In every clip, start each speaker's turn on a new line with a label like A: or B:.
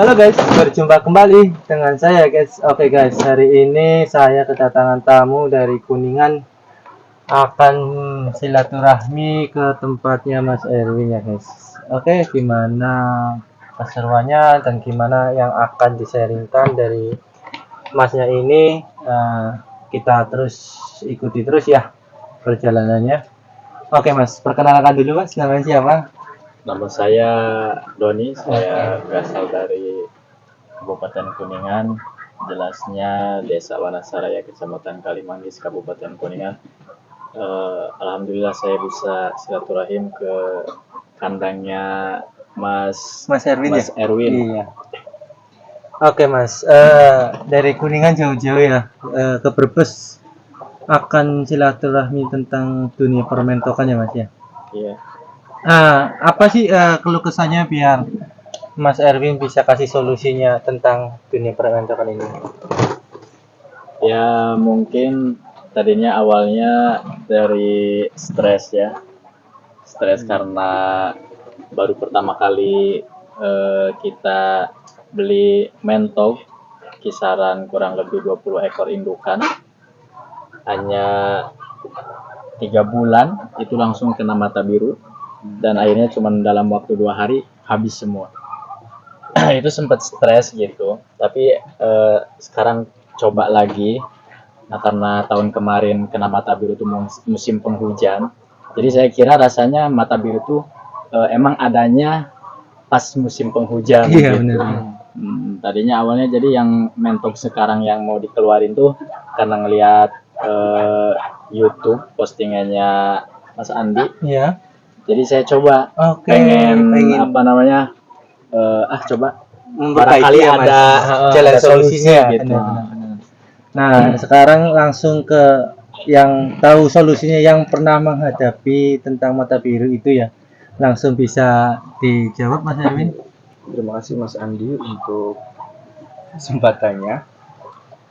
A: Halo guys, berjumpa kembali dengan saya guys. Oke guys, hari ini saya kedatangan tamu dari Kuningan akan silaturahmi ke tempatnya Mas Erwin ya guys. Oke, gimana keseruannya dan gimana yang akan disaringkan dari Masnya ini, kita terus ikuti terus ya perjalanannya. Oke Mas, perkenalkan dulu Mas, namanya siapa?
B: Nama saya Doni, saya berasal dari Kabupaten Kuningan, jelasnya Desa Wanasaraya, Kecamatan Kalimanggis, Kabupaten Kuningan. Alhamdulillah saya bisa silaturahim ke kandangnya Mas
A: Erwin
B: Mas
A: ya?
B: Erwin.
A: Iya. Oke Mas, dari Kuningan jauh-jauh ya ke Brebes akan silaturahmi tentang dunia permentokan ya Mas ya?
B: Iya.
A: Apa sih keluh kesahnya biar Mas Erwin bisa kasih solusinya tentang dunia permentokan ini?
B: Ya mungkin tadinya awalnya dari stres ya, stres karena baru pertama kali kita beli mentok kisaran kurang lebih 20 ekor indukan, hanya 3 bulan itu langsung kena mata biru dan akhirnya cuma dalam waktu 2 hari habis semua. Itu sempat stres gitu, tapi sekarang coba lagi. Nah, karena tahun kemarin kena mata biru itu musim penghujan, jadi saya kira rasanya mata biru itu emang adanya pas musim penghujan.
A: Iya,
B: gitu.
A: benar.
B: Tadinya awalnya jadi yang mentok sekarang yang mau dikeluarin tuh karena ngelihat YouTube postingannya Mas Andi.
A: Iya.
B: Jadi saya coba pengen apa namanya coba barangkali
A: ya,
B: ada
A: jalan
B: solusi
A: solusinya
B: gitu.
A: Nah, sekarang langsung ke yang tahu solusinya, yang pernah menghadapi tentang mata biru itu ya. Langsung bisa dijawab Mas Erwin.
C: Terima kasih Mas Andi untuk kesempatannya.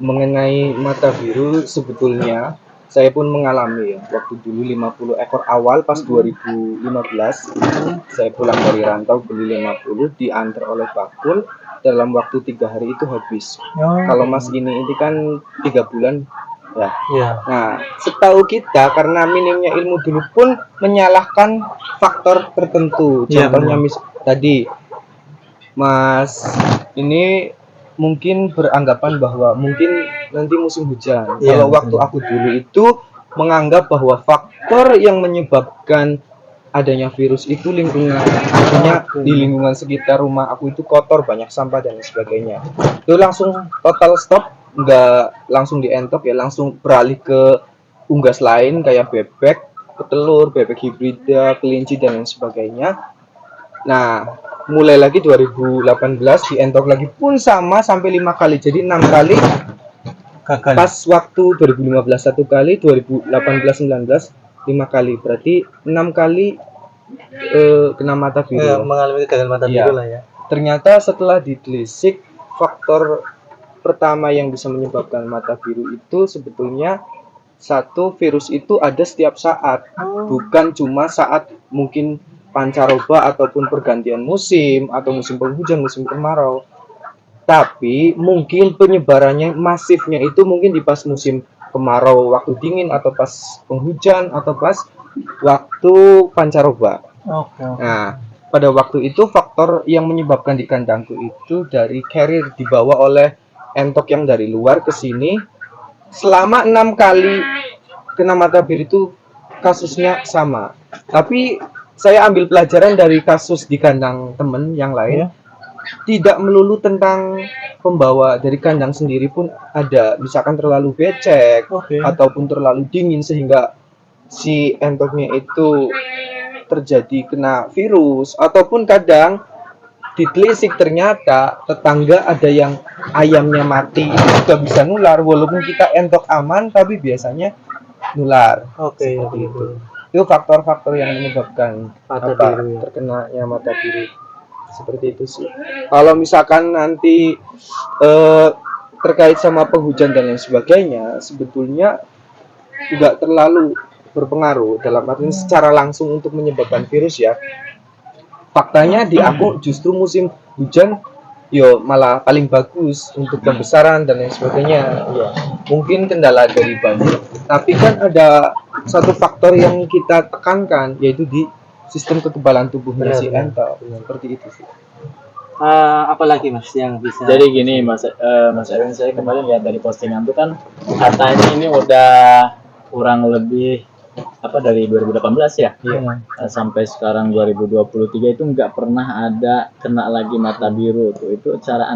C: Mengenai mata biru, sebetulnya saya pun mengalami ya. Waktu dulu 50 ekor awal pas 2015, saya pulang dari rantau beli 50, diantar oleh bakul, dalam waktu 3 hari itu habis. Kalau Mas ini kan 3 bulan ya. Nah, setahu kita karena minimnya ilmu dulu pun menyalahkan faktor tertentu. Contohnya tadi Mas ini mungkin beranggapan bahwa mungkin nanti musim hujan. Kalau waktu aku dulu itu menganggap bahwa faktor yang menyebabkan adanya virus itu lingkungan, artinya di lingkungan sekitar rumah aku itu kotor, banyak sampah dan sebagainya. Itu langsung total stop, nggak langsung dientok ya, langsung beralih ke unggas lain kayak bebek, petelur, bebek hibrida, kelinci dan lain sebagainya. Nah, mulai lagi 2018 dientok lagi pun sama sampai 5 kali, jadi 6 kali. Gagal. Pas waktu 2015 1 kali, 2018 19 5 kali, berarti 6 kali kena mata biru.
A: Mengalami kegagalan mata biru lah ya.
C: Ternyata setelah ditelisik, faktor pertama yang bisa menyebabkan mata biru itu sebetulnya satu, virus itu ada setiap saat, bukan cuma saat mungkin pancaroba ataupun pergantian musim atau musim penghujan, musim kemarau. Tapi mungkin penyebarannya masifnya itu mungkin di pas musim kemarau waktu dingin, atau pas penghujan, atau pas waktu pancaroba. Nah, pada waktu itu faktor yang menyebabkan di kandangku itu dari carrier dibawa oleh entok yang dari luar ke sini. Selama 6 kali kena mata biru itu kasusnya sama. Tapi saya ambil pelajaran dari kasus di kandang temen yang lain. Tidak melulu tentang pembawa dari kandang sendiri pun ada. Misalkan terlalu becek ataupun terlalu dingin sehingga si entoknya itu terjadi kena virus, ataupun kadang ditelisik ternyata tetangga ada yang ayamnya mati, juga bisa nular walaupun kita entok aman tapi biasanya nular. Itu faktor-faktor yang menyebabkan terkenanya mata biru. Seperti itu sih. Kalau misalkan nanti terkait sama penghujan dan lain sebagainya, sebetulnya tidak terlalu berpengaruh dalam arti secara langsung untuk menyebabkan virus ya. Faktanya di aku justru musim hujan yo malah paling bagus untuk pembesaran dan lain sebagainya. Ya, mungkin kendala dari banjir, tapi kan ada satu faktor yang kita tekankan, yaitu di sistem kekebalan tubuhnya si
A: Benar.
C: entok. Seperti itu sih.
A: Apalagi Mas yang bisa?
B: Jadi gini Mas Erwin, saya kemarin lihat dari postingan tuh kan katanya ini udah kurang lebih dari 2018 ya.
A: Iya.
B: Sampai sekarang 2023 itu nggak pernah ada kena lagi mata biru tuh. Itu cara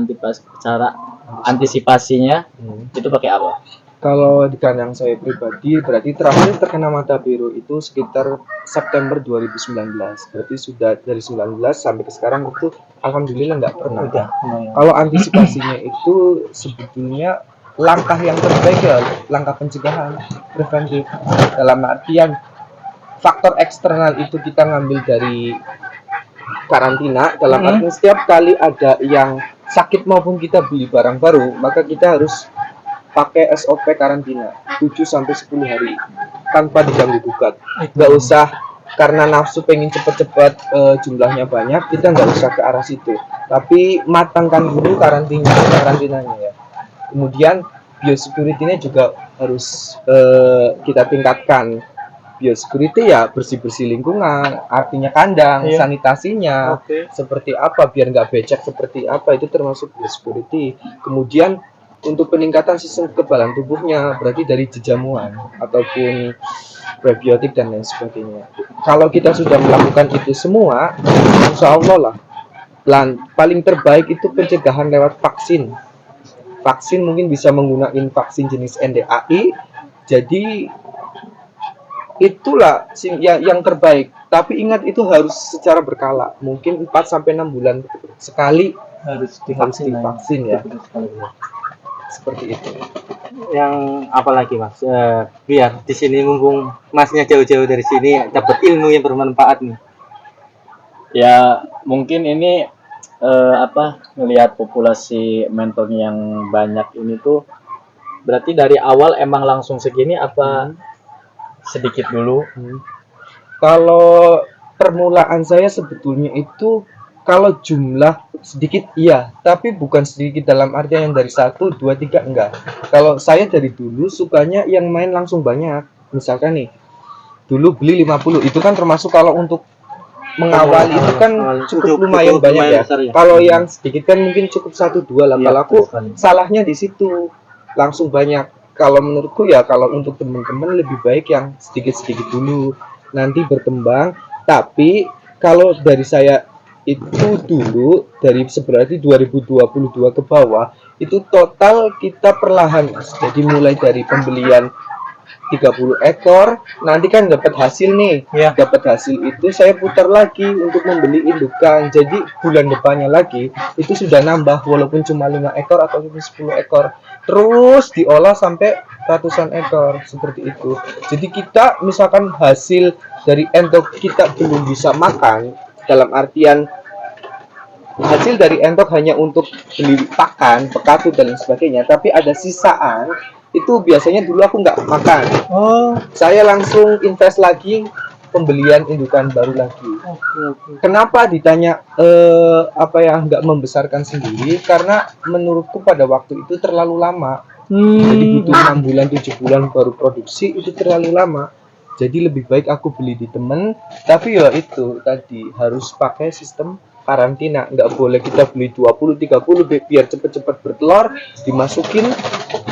B: antisipasinya itu pakai apa?
C: Kalau di kandang saya pribadi, berarti terakhir terkena mata biru itu sekitar September 2019. Berarti sudah dari 19 sampai ke sekarang itu alhamdulillah nggak pernah.
A: Udah lumayan.
C: Kalau antisipasinya itu sebetulnya langkah yang terbaik ya langkah pencegahan, preventif. Dalam artian faktor eksternal itu kita ngambil dari karantina. Dalam artian setiap kali ada yang sakit maupun kita beli barang baru, maka kita harus pakai SOP karantina 7 sampai 10 hari tanpa diganggu gugat. Nggak usah karena nafsu pengen cepet-cepet jumlahnya banyak, kita nggak usah ke arah situ. Tapi matangkan dulu karantinanya ya. Kemudian biosecurity-nya juga harus kita tingkatkan. Biosecurity ya bersih-bersih lingkungan, artinya kandang, sanitasinya, seperti apa biar nggak becek seperti apa, itu termasuk biosecurity. Kemudian untuk peningkatan sistem kekebalan tubuhnya berarti dari jejamuan ataupun prebiotik dan lain sebagainya. Kalau kita sudah melakukan itu semua, insya Allah lah paling terbaik itu pencegahan lewat vaksin. Vaksin mungkin bisa menggunakan vaksin jenis NDAI. Jadi itulah yang terbaik. Tapi ingat itu harus secara berkala. Mungkin 4 sampai 6 bulan sekali
A: Harus divaksin
C: ya. Seperti itu.
A: Yang apalagi Mas? Biar di sini mumpung Masnya jauh-jauh dari sini dapat ilmu yang bermanfaat nih.
B: Ya mungkin ini melihat populasi mentor yang banyak ini tuh berarti dari awal emang langsung segini apa sedikit dulu?
C: Kalau permulaan saya sebetulnya itu kalau jumlah sedikit iya, tapi bukan sedikit dalam artian yang dari 1, 2, 3 enggak. Kalau saya dari dulu sukanya yang main langsung banyak. Misalkan nih, dulu beli 50, itu kan termasuk kalau untuk mengawali itu kan cukup lumayan banyak ya. Kalau yang sedikit kan mungkin cukup 1, 2 lah. Kalau aku salahnya di situ langsung banyak. Kalau menurutku ya kalau untuk teman-teman lebih baik yang sedikit-sedikit dulu, nanti berkembang. Tapi kalau dari saya itu dulu dari sebenarnya 2022 ke bawah itu total kita perlahan, jadi mulai dari pembelian 30 ekor nanti kan dapat hasil nih dapat hasil itu saya putar lagi untuk membeli indukan, jadi bulan depannya lagi itu sudah nambah walaupun cuma 5 ekor atau 10 ekor terus diolah sampai ratusan ekor seperti itu. Jadi kita misalkan hasil dari entok kita belum bisa makan, dalam artian hasil dari entok hanya untuk beli pakan, pekatu dan lain sebagainya, tapi ada sisaan itu biasanya dulu aku nggak makan. Saya langsung invest lagi pembelian indukan baru lagi. Kenapa ditanya nggak membesarkan sendiri? Karena menurutku pada waktu itu terlalu lama. Jadi butuh 6 bulan, 7 bulan baru produksi, itu terlalu lama. Jadi lebih baik aku beli di temen, tapi ya itu tadi harus pakai sistem karantina. Nggak boleh kita beli 20-30 biar cepet-cepet bertelur, dimasukin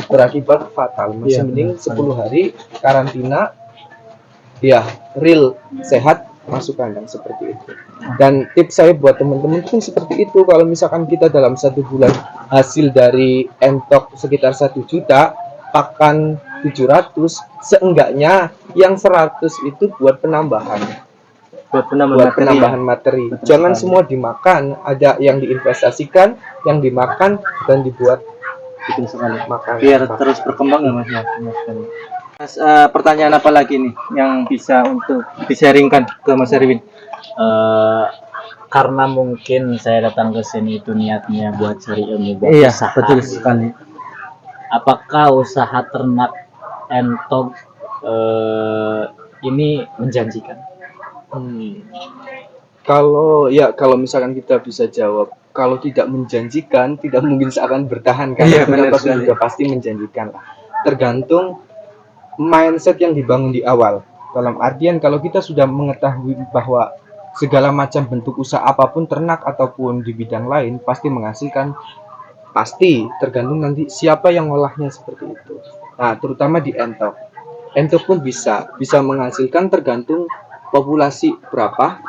C: berakibat fatal. Masih mending 10 hari karantina, ya real sehat masuk kandang seperti itu. Dan tips saya buat teman-teman pun seperti itu. Kalau misalkan kita dalam 1 bulan hasil dari entok sekitar 1 juta, pakan 700, seenggaknya yang 100 itu buat penambahan materi. Jangan semua dimakan, ada yang diinvestasikan, yang dimakan dan dibuat
A: Betul sekali.
C: makan.
A: Biar terus berkembang ya Mas. Mas, pertanyaan apa lagi nih yang bisa untuk di-sharingkan ke Mas Erwin?
B: Karena mungkin saya datang ke sini itu niatnya buat cari ilmu buat
A: Iya,
B: usaha.
A: betul sekali.
B: Apakah usaha ternak entok ini menjanjikan?
C: Kalau misalkan kita bisa jawab kalau tidak menjanjikan, tidak mungkin seakan bertahan kan.
A: Iya,
C: Itu
A: benar
C: pasti
A: sekali.
C: juga pasti menjanjikan lah. Tergantung mindset yang dibangun di awal. Dalam artian kalau kita sudah mengetahui bahwa segala macam bentuk usaha apapun ternak ataupun di bidang lain pasti menghasilkan, pasti tergantung nanti siapa yang ngolahnya seperti itu. Nah, terutama di entok. Entok pun bisa menghasilkan tergantung populasi berapa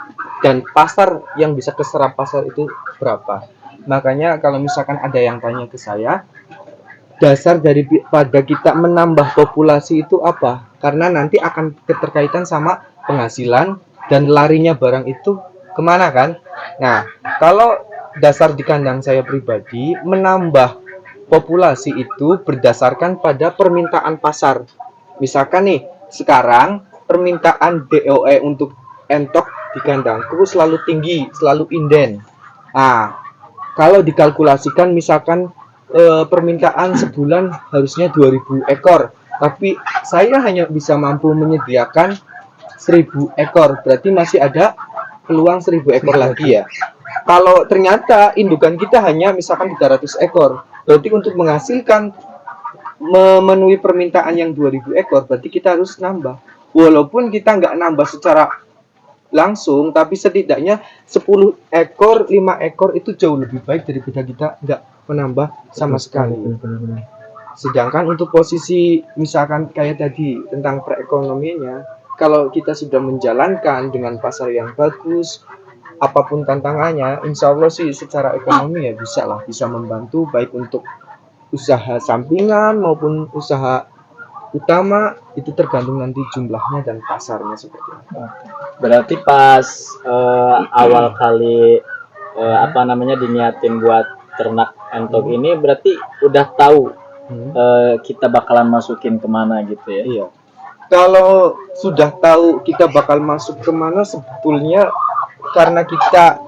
C: dan pasar yang bisa keserap pasar itu berapa. Makanya kalau misalkan ada yang tanya ke saya, dasar daripada kita menambah populasi itu apa? Karena nanti akan keterkaitan sama penghasilan dan larinya barang itu kemana kan? Nah, kalau dasar di kandang saya pribadi, menambah populasi itu berdasarkan pada permintaan pasar. Misalkan nih, sekarang permintaan DOE untuk entok di kandangku selalu tinggi, selalu inden. Nah, kalau dikalkulasikan misalkan permintaan sebulan harusnya 2000 ekor, tapi saya hanya bisa mampu menyediakan 1000 ekor, berarti masih ada peluang 1000 ekor lagi ya. Kalau ternyata indukan kita hanya misalkan 300 ekor, berarti untuk menghasilkan memenuhi permintaan yang 2000 ekor, berarti kita harus nambah. Walaupun kita nggak nambah secara langsung, tapi setidaknya 10 ekor, 5 ekor itu jauh lebih baik daripada kita nggak menambah sama sekali.
A: Benar-benar.
C: Sedangkan untuk posisi misalkan kayak tadi tentang perekonomiannya, kalau kita sudah menjalankan dengan pasar yang bagus, apapun tantangannya, insya Allah sih secara ekonomi ya bisa membantu baik untuk usaha sampingan maupun usaha utama, itu tergantung nanti jumlahnya dan pasarnya seperti apa.
B: Berarti pas awal kali diniatin buat ternak entok ini berarti udah tahu kita bakalan masukin kemana gitu ya.
C: Iya. Kalau sudah tahu kita bakal masuk kemana, sebetulnya karena kita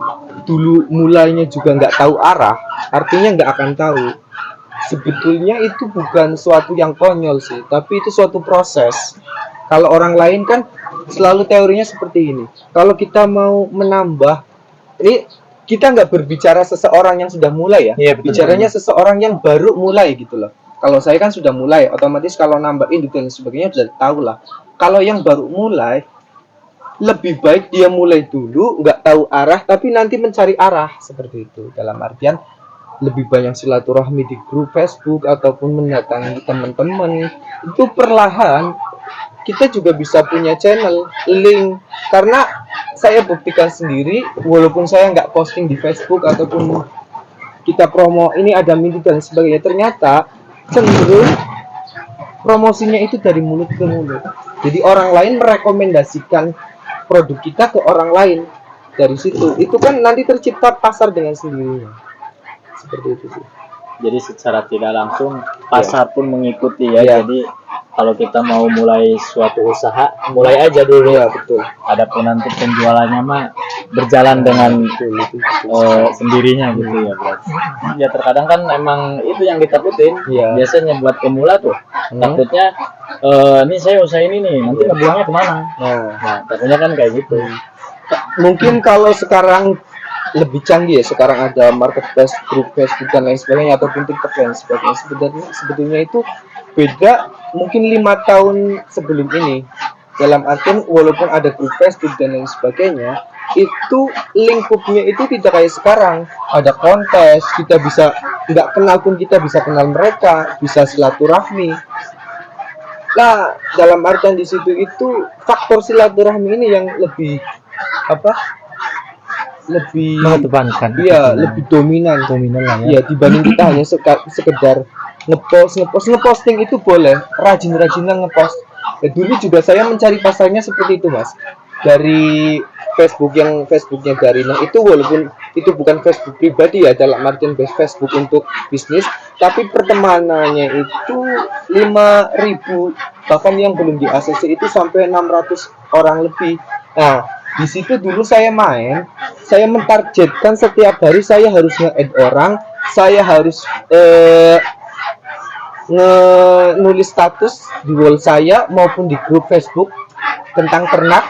C: dulu mulainya juga nggak tahu arah, artinya nggak akan tahu. Sebetulnya itu bukan suatu yang konyol sih, tapi itu suatu proses. Kalau orang lain kan selalu teorinya seperti ini. Kalau kita mau menambah, ini kita nggak berbicara seseorang yang sudah mulai ya,
A: Iya, betul.
C: bicaranya seseorang yang baru mulai gitu loh. Kalau saya kan sudah mulai, otomatis kalau nambah induk dan sebagainya sudah tahu lah. Kalau yang baru mulai, lebih baik dia mulai dulu, nggak tahu arah, tapi nanti mencari arah seperti itu. Dalam artian lebih banyak silaturahmi di grup Facebook ataupun mendatangi teman-teman, itu perlahan kita juga bisa punya channel link. Karena saya buktikan sendiri, walaupun saya nggak posting di Facebook ataupun kita promo ini ada mini dan sebagainya, ternyata cenderung promosinya itu dari mulut ke mulut. Jadi orang lain merekomendasikan produk kita ke orang lain. Dari situ itu kan nanti tercipta pasar dengan sendirinya. Seperti itu sih.
B: Jadi secara tidak langsung pasar pun mengikuti ya.
C: Iya.
B: Jadi kalau kita mau mulai suatu usaha, mulai aja dulu.
C: Iya, betul.
B: Adapun nanti penjualannya mah berjalan dengan sendirinya gitu ya berarti. Ya terkadang kan emang itu yang ditakutin.
C: Iya.
B: Biasanya buat pemula tuh takutnya ini saya usaha ini nih, nanti ngebuangnya kemana? Nah, takutnya kan kayak gitu.
C: Mungkin kalau sekarang lebih canggih ya, sekarang ada marketplace, grup Facebook dan lain sebagainya ataupun TikTok dan sebagainya. Sebetulnya itu beda mungkin 5 tahun sebelum ini. Dalam artian walaupun ada grup Facebook dan lain sebagainya, itu lingkupnya itu tidak kayak sekarang. Ada kontes, kita bisa nggak kenal pun kita bisa kenal mereka, bisa silaturahmi. Nah, dalam artian di situ itu faktor silaturahmi ini yang lebih lebih
A: mengedepankan.
C: iya, lebih dominan
A: lah
C: ya
A: ya.
C: dibanding kita hanya sekedar ngeposting itu boleh, rajin-rajinan ngepost. Ya, dulu juga saya mencari pasarnya seperti itu mas, dari Facebooknya Garina itu, walaupun itu bukan Facebook pribadi ya, dalam artian Facebook untuk bisnis, tapi pertemanannya itu 5.000, bahkan yang belum di ACC itu sampai 600 orang lebih. Nah, di situ dulu saya main, saya mentargetkan setiap hari saya harus nge-add orang, saya harus nulis status di wall saya maupun di grup Facebook tentang ternak.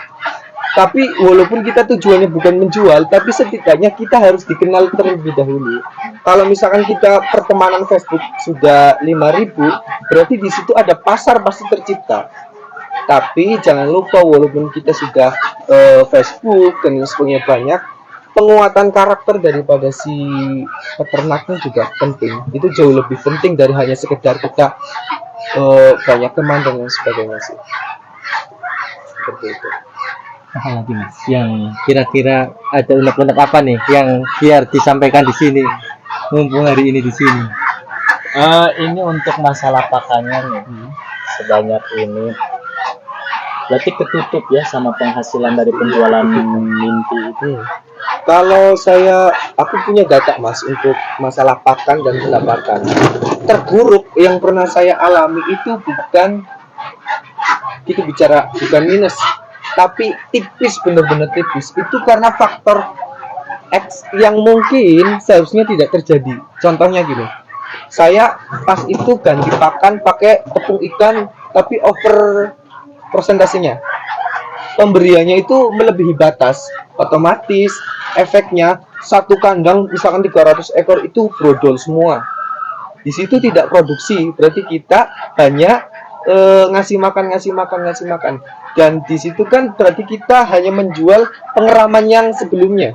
C: Tapi walaupun kita tujuannya bukan menjual, tapi setidaknya kita harus dikenal terlebih dahulu. Kalau misalkan kita pertemanan Facebook sudah 5.000, berarti di situ ada pasar pasti tercipta. Tapi jangan lupa walaupun kita sudah Facebook dan sebagainya banyak, penguatan karakter daripada si peternaknya juga penting. Itu jauh lebih penting dari hanya sekedar kita banyak teman dan lain sebagainya sih. Seperti itu.
A: Apa lagi mas? Yang kira-kira ada unek-unek apa nih yang biar disampaikan di sini, mumpung hari ini di sini.
B: Ini untuk masalah pakannya nih, sebanyak ini berarti ketutup ya sama penghasilan dari penjualan minti itu.
C: Kalau aku punya data mas untuk masalah pakan dan pendapatan. Terburuk yang pernah saya alami itu bukan minus, tapi tipis, benar-benar tipis. Itu karena faktor X yang mungkin seharusnya tidak terjadi. Contohnya gini, saya pas itu ganti pakan pakai tepung ikan, tapi over persentasenya. Pemberiannya itu melebihi batas, otomatis efeknya satu kandang misalkan 300 ekor itu brodol semua. Di situ tidak produksi, berarti kita hanya ngasih makan. Dan di situ kan berarti kita hanya menjual pengeraman yang sebelumnya.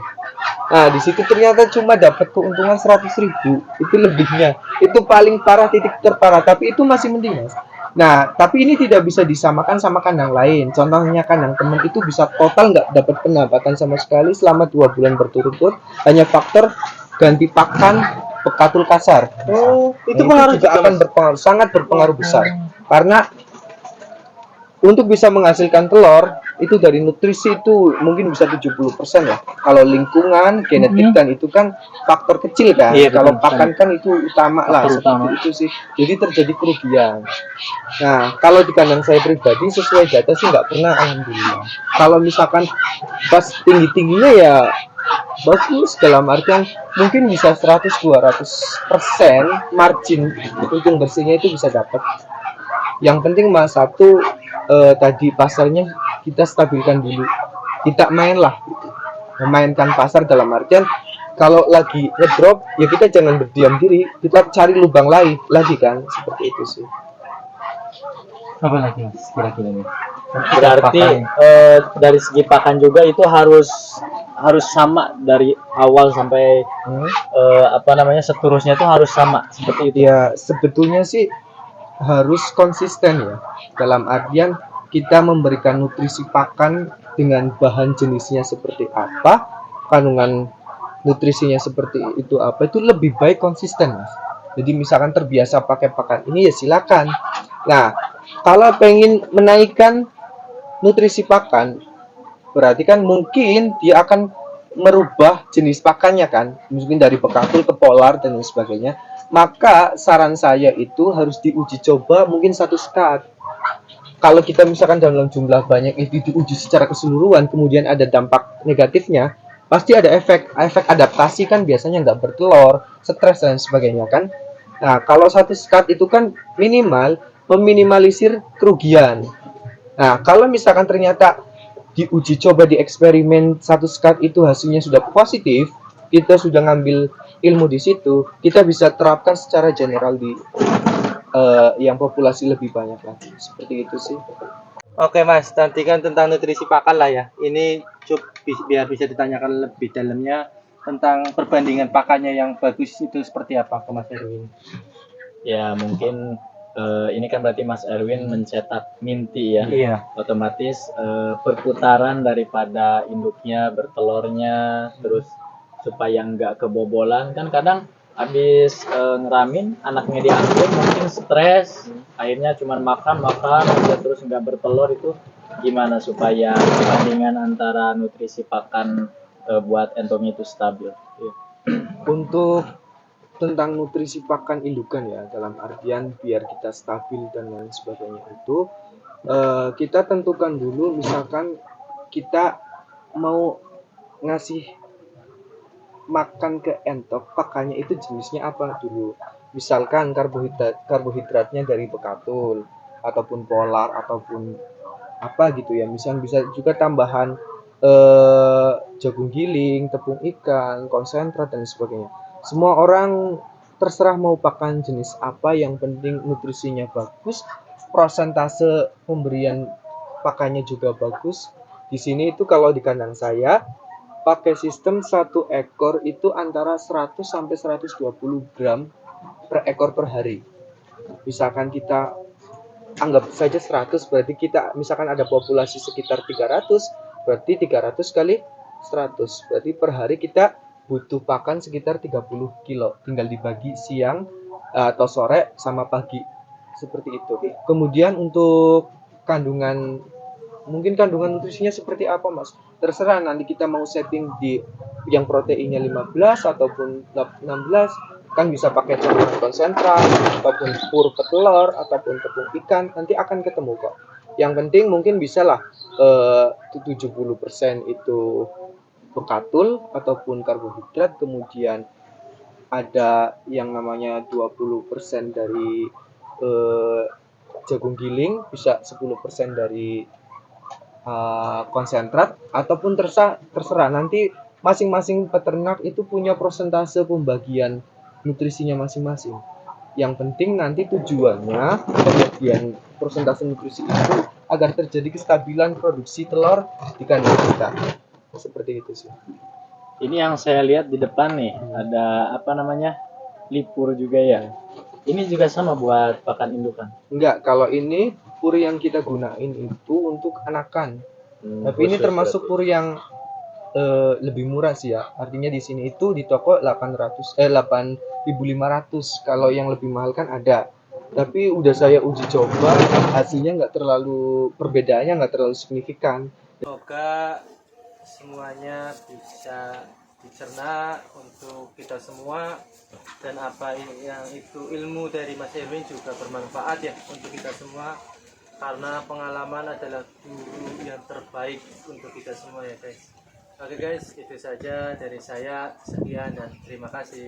C: Nah, di situ ternyata cuma dapat keuntungan 100.000, itu lebihnya. Itu paling parah, titik terparah, tapi itu masih mending, Mas. Nah, tapi ini tidak bisa disamakan sama kandang lain. Contohnya kandang teman itu bisa total nggak dapat pendapatan sama sekali selama 2 bulan berturut-turut, hanya faktor ganti pakan pekatul kasar. Itu juga akan berpengaruh, sangat berpengaruh besar. Karena untuk bisa menghasilkan telur itu dari nutrisi itu mungkin bisa 70% ya. Kalau lingkungan, genetik kan itu kan faktor kecil kan.
A: Iya,
C: kalau
A: betul,
C: pakan kan itu utama lah, seperti itu sih. Jadi terjadi kerugian. Nah, kalau di kandang saya pribadi sesuai data sih nggak pernah, alhamdulillah. Kalau misalkan pas tinggi-tingginya ya bagus, dalam artian mungkin bisa 100-200% margin untung bersihnya itu bisa dapat. Yang penting mas satu tadi pasarnya kita stabilkan dulu, kita memainkan pasar dalam artian kalau lagi ngedrop ya kita jangan berdiam diri, kita cari lubang lain lagi kan, seperti itu sih.
A: Apa lagi mas kira-kira nih?
B: Berarti dari segi pakan juga itu harus sama dari awal sampai seterusnya itu harus sama seperti itu.
C: Ya sebetulnya sih harus konsisten ya, dalam artian kita memberikan nutrisi pakan dengan bahan jenisnya seperti apa, kandungan nutrisinya seperti itu apa, itu lebih baik konsisten mas. Jadi misalkan terbiasa pakai pakan ini ya silakan. Nah kalau pengen menaikkan nutrisi pakan, berarti kan mungkin dia akan merubah jenis pakannya kan, mungkin dari bekatul ke polar dan lain sebagainya. Maka saran saya itu harus diuji coba mungkin 1 skat. Kalau kita misalkan dalam jumlah banyak itu diuji secara keseluruhan, kemudian ada dampak negatifnya, pasti ada efek adaptasi kan, biasanya nggak bertelur, stres dan sebagainya kan. Nah kalau 1 skat itu kan minimal meminimalisir kerugian. Nah kalau misalkan ternyata diuji coba di eksperimen 1 skat itu hasilnya sudah positif, kita sudah ngambil ilmu di situ, kita bisa terapkan secara general di yang populasi lebih banyak lagi, seperti itu sih.
A: Oke mas, nantikan tentang nutrisi pakan lah ya. Ini biar bisa ditanyakan lebih dalamnya tentang perbandingan pakannya yang bagus itu seperti apa ke Mas Erwin.
B: Ya mungkin ini kan berarti Mas Erwin mencetak minti ya.
A: Iya.
B: Otomatis perputaran daripada induknya bertelurnya, terus supaya nggak kebobolan kan kadang habis ngeramin anaknya diambil mungkin stres, akhirnya cuma makan aja terus nggak bertelur. Itu gimana supaya perbandingan antara nutrisi pakan buat entong itu stabil?
C: Untuk tentang nutrisi pakan indukan ya, dalam artian biar kita stabil dan lain sebagainya itu kita tentukan dulu, misalkan kita mau ngasih makan ke entok, pakannya itu jenisnya apa dulu. Misalkan karbohidratnya dari bekatul ataupun polar ataupun apa gitu ya, misalnya bisa juga tambahan jagung giling, tepung ikan, konsentrat dan sebagainya. Semua orang terserah mau pakan jenis apa, yang penting nutrisinya bagus, prosentase pemberian pakannya juga bagus. Di sini itu kalau di kandang saya pakai sistem satu ekor itu antara 100 sampai 120 gram per ekor per hari. Misalkan kita anggap saja 100, berarti kita misalkan ada populasi sekitar 300, berarti 300 kali 100, berarti per hari kita butuh pakan sekitar 30 kilo, tinggal dibagi siang atau sore sama pagi, seperti itu. Kemudian untuk kandungan, mungkin kandungan nutrisinya seperti apa Mas, terserah nanti kita mau setting di yang proteinnya 15 ataupun 16, kan bisa pakai campuran konsentrat ataupun pur petelur ataupun tepung ikan, nanti akan ketemu kok. Yang penting mungkin bisa lah 70% itu bekatul ataupun karbohidrat, kemudian ada yang namanya 20% dari jagung giling, bisa 10% dari konsentrat, ataupun terserah nanti masing-masing peternak itu punya persentase pembagian nutrisinya masing-masing. Yang penting nanti tujuannya pembagian persentase nutrisi itu agar terjadi kestabilan produksi telur di kandang kita. Seperti itu sih.
B: Ini yang saya lihat di depan nih, ada apa namanya? Lipur juga ya. Ini juga sama buat pakan indukan.
C: Enggak, kalau ini pur yang kita gunain itu untuk anakan. Tapi ini
B: Khusus
C: termasuk
B: berarti.
C: pur yang lebih murah sih ya. Artinya di sini itu di toko 8.500. Kalau yang lebih mahal kan ada. Tapi udah saya uji coba, hasilnya nggak terlalu, perbedaannya nggak terlalu signifikan.
A: Semoga semuanya bisa dicerna untuk kita semua, dan apa yang itu ilmu dari Mas Erwin juga bermanfaat ya untuk kita semua, karena pengalaman adalah guru yang terbaik untuk kita semua ya guys. Oke guys, itu saja dari saya. Sekian dan terima kasih.